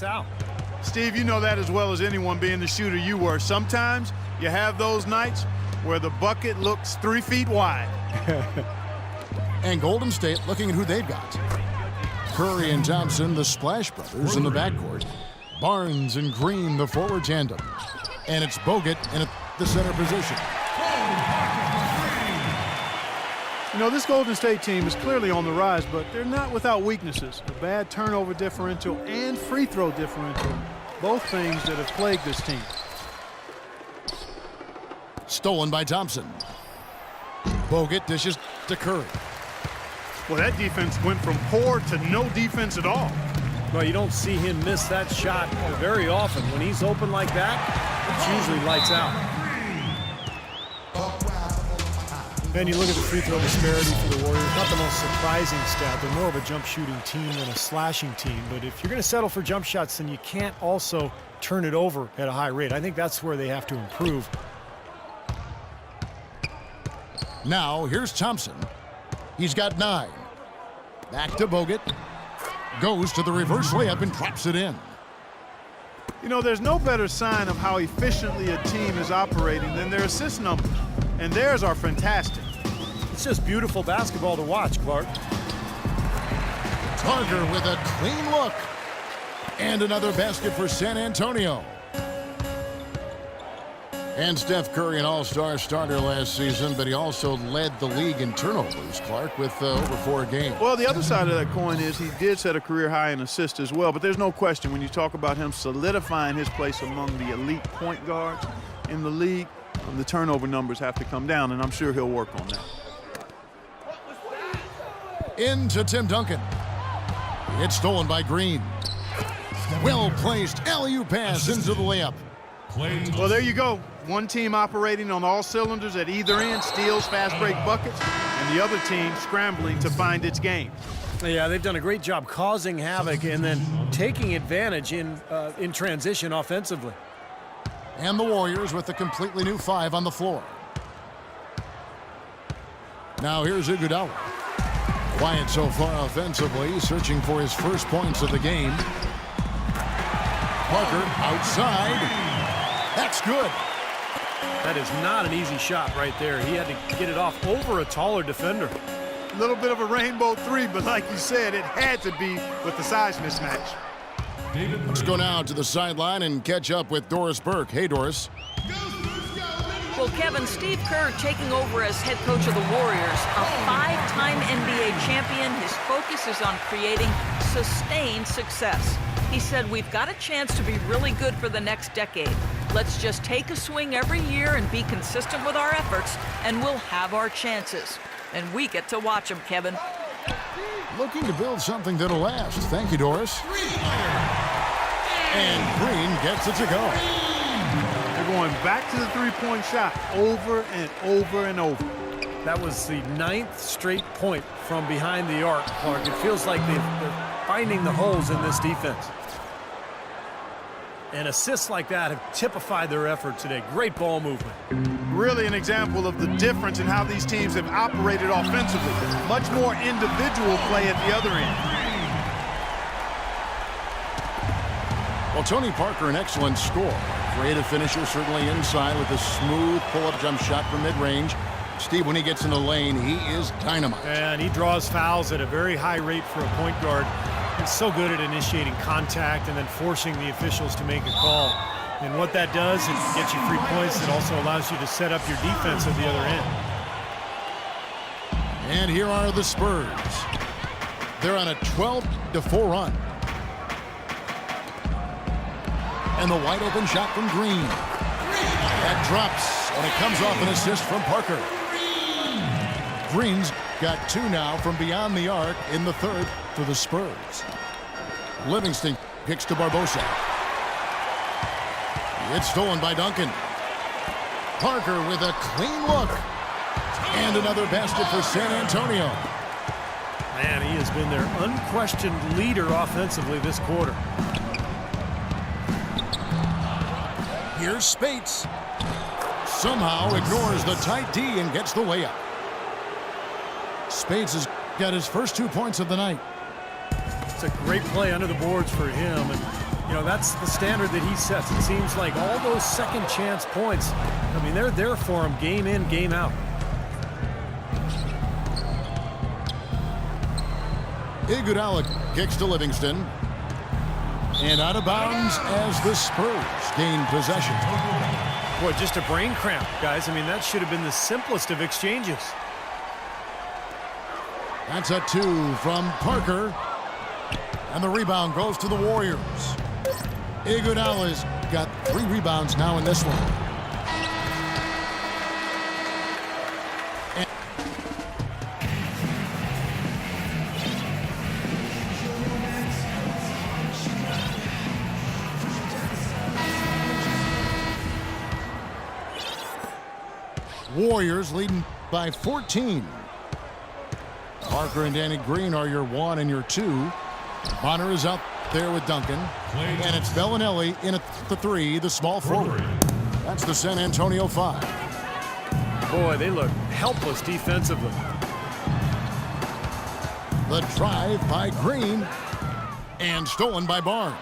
Out. Steve, you know that as well as anyone, being the shooter you were. Sometimes you have those nights where the bucket looks 3 feet wide. And Golden State looking at who they've got. Curry and Thompson, the Splash Brothers in the backcourt. Barnes and Green, the forward tandem. And it's Bogut in the center position. You know, this Golden State team is clearly on the rise, but they're not without weaknesses. A bad turnover differential and free throw differential, both things that have plagued this team. Stolen by Thompson. Bogut dishes to Curry. Well, that defense went from poor to no defense at all. Well, you don't see him miss that shot very often. When he's open like that, it's usually lights out. And you look at the free throw disparity for the Warriors, not the most surprising stat. They're more of a jump shooting team than a slashing team. But if you're going to settle for jump shots, then you can't also turn it over at a high rate. I think that's where they have to improve. Now, here's Thompson. He's got 9. Back to Bogut. Goes to the reverse layup and drops it in. You know, there's no better sign of how efficiently a team is operating than their assist numbers. And theirs are fantastic. It's just beautiful basketball to watch, Clark. Parker with a clean look. And another basket for San Antonio. And Steph Curry, an all-star starter last season, but he also led the league in turnovers, Clark, with over 4 games. Well, the other side of that coin is he did set a career high in assists as well, but there's no question when you talk about him solidifying his place among the elite point guards in the league, the turnover numbers have to come down, and I'm sure he'll work on that. Into Tim Duncan. It's stolen by Green. Well-placed alley-oop pass into the layup. Well, there you go. One team operating on all cylinders at either end, steals, fast break buckets, and the other team scrambling to find its game. Yeah, they've done a great job causing havoc and then taking advantage in transition offensively. And the Warriors with a completely new 5 on the floor. Now here's Iguodala. Quiet so far offensively, searching for his first points of the game. Parker outside. That's good. That is not an easy shot right there. He had to get it off over a taller defender. A little bit of a rainbow 3, but like you said, it had to be with the size mismatch. Let's go now to the sideline and catch up with Doris Burke. Hey, Doris. Well, Kevin, Steve Kerr taking over as head coach of the Warriors, a 5-time NBA champion. His focus is on creating sustained success. He said, we've got a chance to be really good for the next decade. Let's just take a swing every year and be consistent with our efforts, and we'll have our chances. And we get to watch them, Kevin. Looking to build something that'll last. Thank you, Doris. And Green gets it to go. They're going back to the three-point shot over and over and over. That was the 9th straight point from behind the arc, Clark. It feels like they're finding the holes in this defense. And assists like that have typified their effort today. Great ball movement. Really an example of the difference in how these teams have operated offensively. Much more individual play at the other end. Well, Tony Parker, an excellent scorer. Creative finisher, certainly inside with a smooth pull-up jump shot from mid-range. Steve, when he gets in the lane, he is dynamite. And he draws fouls at a very high rate for a point guard. He's so good at initiating contact and then forcing the officials to make a call. And what that does, it gets you free points. It also allows you to set up your defense at the other end. And here are the Spurs. They're on a 12-4 run. And the wide open shot from Green. That drops, and it comes off an assist from Parker. Green's got 2 now from beyond the arc in the 3rd for the Spurs. Livingston kicks to Barbosa. It's stolen by Duncan. Parker with a clean look. And another basket for San Antonio. Man, he has been their unquestioned leader offensively this quarter. Here's Spates. Somehow ignores the tight D and gets the layup. Spates has got his first 2 points of the night. It's a great play under the boards for him. And, you know, that's the standard that he sets. It seems like all those second chance points, I mean, they're there for him game in, game out. Iguodala kicks to Livingston. And out of bounds as the Spurs gain possession. Boy, just a brain cramp, guys. I mean, that should have been the simplest of exchanges. That's a 2 from Parker. And the rebound goes to the Warriors. Iguodala's got 3 rebounds now in this one. Warriors leading by 14. Parker and Danny Green are your 1 and your 2. Bonner is out there with Duncan. And it's Bellinelli in at the 3, the small forward. That's the San Antonio 5. Boy, they look helpless defensively. The drive by Green. And stolen by Barnes.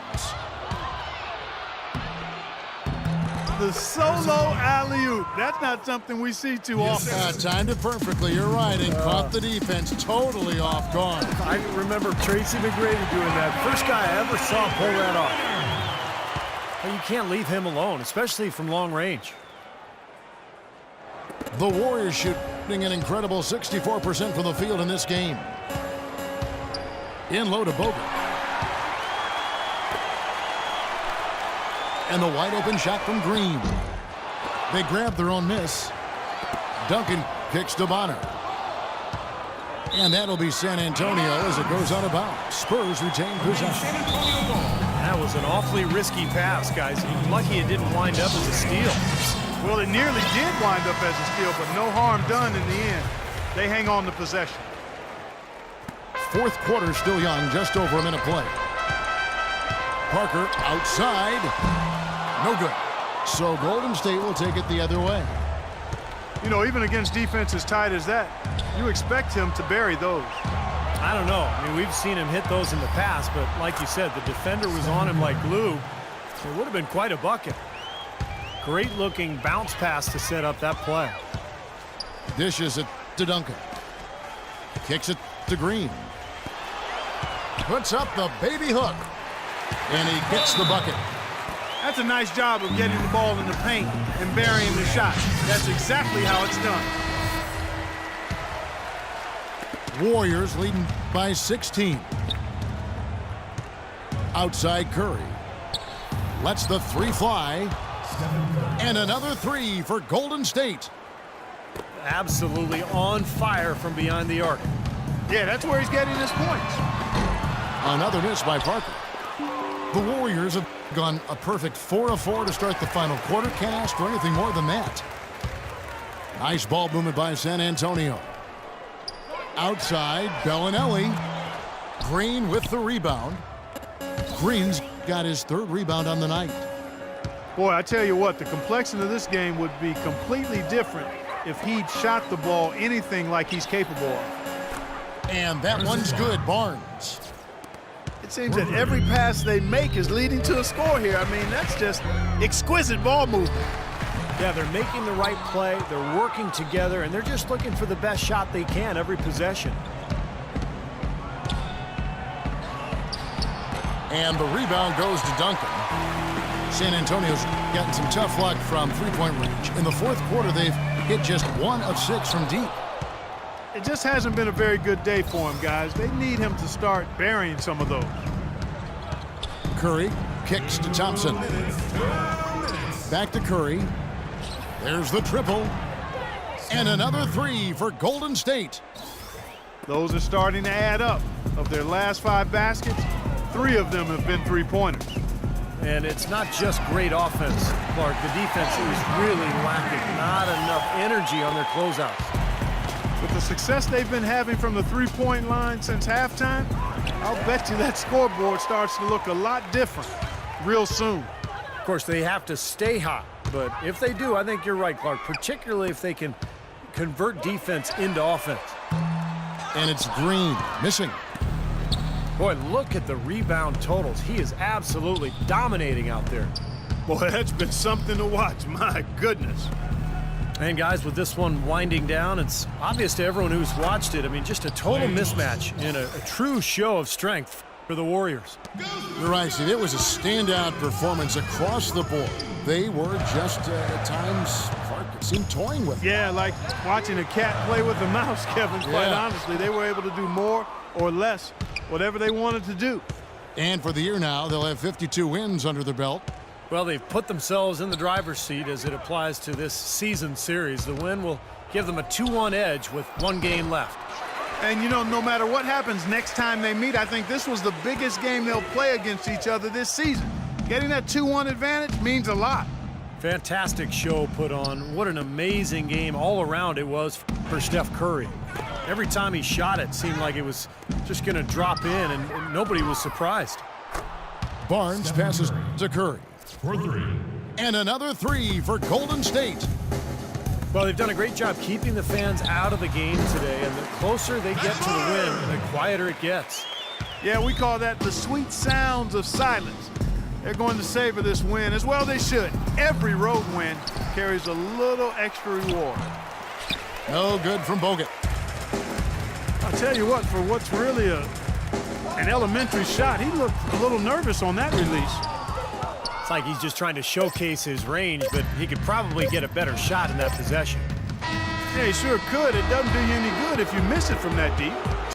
The solo alley-oop. That's not something we see too often. Timed it perfectly. You're right. And caught the defense totally off guard. I remember Tracy McGrady doing that. First guy I ever saw pull that off. Well, you can't leave him alone, especially from long range. The Warriors shooting an incredible 64% from the field in this game. In low to Bogut. And the wide open shot from Green. They grab their own miss. Duncan kicks to Bonner. And that'll be San Antonio as it goes out of bounds. Spurs retain possession. That was an awfully risky pass, guys. Lucky it didn't wind up as a steal. Well, it nearly did wind up as a steal, but no harm done in the end. They hang on to possession. Fourth quarter still young, just over a minute play. Parker outside. No good. So Golden State will take it the other way. You know, even against defense as tight as that, you expect him to bury those. I don't know. I mean, we've seen him hit those in the past, but like you said, the defender was on him like glue. It would have been quite a bucket. Great-looking bounce pass to set up that play. Dishes it to Duncan. Kicks it to Green. Puts up the baby hook. And he gets the bucket. That's a nice job of getting the ball in the paint and burying the shot. That's exactly how it's done. Warriors leading by 16. Outside Curry. Lets the 3 fly. And another 3 for Golden State. Absolutely on fire from behind the arc. Yeah, that's where he's getting his points. Another miss by Parker. The Warriors have gone a perfect 4 of 4 to start the final quarter. Can't ask for anything more than that. Nice ball movement by San Antonio. Outside, Bellinelli. Green with the rebound. Green's got his 3rd rebound on the night. Boy, I tell you what, the complexion of this game would be completely different if he'd shot the ball anything like he's capable of. And that one's good, Barnes. It seems that every pass they make is leading to a score here. I mean, that's just exquisite ball movement. Yeah, they're making the right play, they're working together, and they're just looking for the best shot they can every possession. And the rebound goes to Duncan. San Antonio's gotten some tough luck from three-point range. In the fourth quarter, they've hit just 1 of 6 from deep. It just hasn't been a very good day for him, guys. They need him to start burying some of those. Curry kicks to Thompson. Back to Curry. There's the triple. And another 3 for Golden State. Those are starting to add up. Of their last 5 baskets, 3 of them have been three-pointers. And it's not just great offense, Clark. The defense is really lacking. Not enough energy on their closeouts. With the success they've been having from the three-point line since halftime, I'll bet you that scoreboard starts to look a lot different real soon. Of course, they have to stay hot. But if they do, I think you're right, Clark, particularly if they can convert defense into offense. And it's Green missing. Boy, look at the rebound totals. He is absolutely dominating out there. Boy, that's been something to watch. My goodness. And guys, with this one winding down, it's obvious to everyone who's watched it. I mean, just a total mismatch in a true show of strength for the Warriors. You're right, Steve. It was a standout performance across the board. They were just, at times, Clark, it seemed toying with it. Yeah, like watching a cat play with a mouse, Kevin, quite honestly. They were able to do more or less, whatever they wanted to do. And for the year now, they'll have 52 wins under their belt. Well, they've put themselves in the driver's seat as it applies to this season series. The win will give them a 2-1 edge with 1 game left. And, you know, no matter what happens next time they meet, I think this was the biggest game they'll play against each other this season. Getting that 2-1 advantage means a lot. Fantastic show put on. What an amazing game all around it was for Steph Curry. Every time he shot it seemed like it was just going to drop in, and nobody was surprised. Barnes passes to Curry. For 3. And another 3 for Golden State. Well, they've done a great job keeping the fans out of the game today, and the closer they get to the win, the quieter it gets. Yeah, we call that the sweet sounds of silence. They're going to savor this win, as well they should. Every road win carries a little extra reward. No good from Bogut. I'll tell you what, for what's really an elementary shot, he looked a little nervous on that release. It's like he's just trying to showcase his range, but he could probably get a better shot in that possession. Yeah, he sure could. It doesn't do you any good if you miss it from that deep.